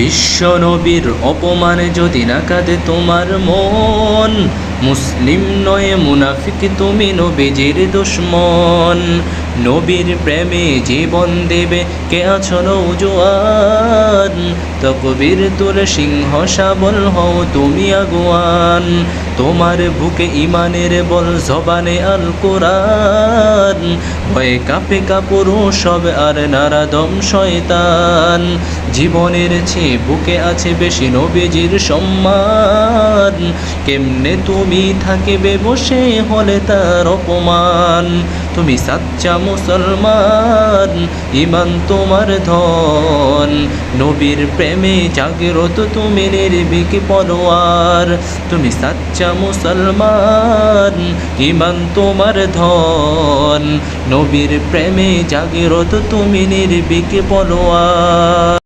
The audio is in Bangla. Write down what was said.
বিশ্ব নবীর অপমানে যদি না কাঁদে তোমার মন, মুসলিম নয় মুনাফিক তুমি নবীজির দুশমন। নবীর প্রেমে জীবন দেবে কে আছো নওজোয়ান, তকবীর তুলে সিংহ শাবল হও তুমি আগুয়ান। তোমার বুকে ইমানের বল জবানে আল কোরআন, ভয়ে কাঁপে কাপুরু সব আর নারাদম শয়তান। জীবনের চেয়ে বুকে আছে বেশি নবীজির সম্মান, কেমনে তুমি থাকিবে বসে হলে তার অপমান। তুমি সাচ্চা মুসলমান, ইমান তোমার ধন, নবীর প্রেমে জাগ্রত তুমি নির্ভীক পরোয়ার। তুমি সাচ্চা মুসলমান, ইমান তোমার ধন, নবীর প্রেমে জাগ্রত তুমি নির্ভীক পরোয়ার।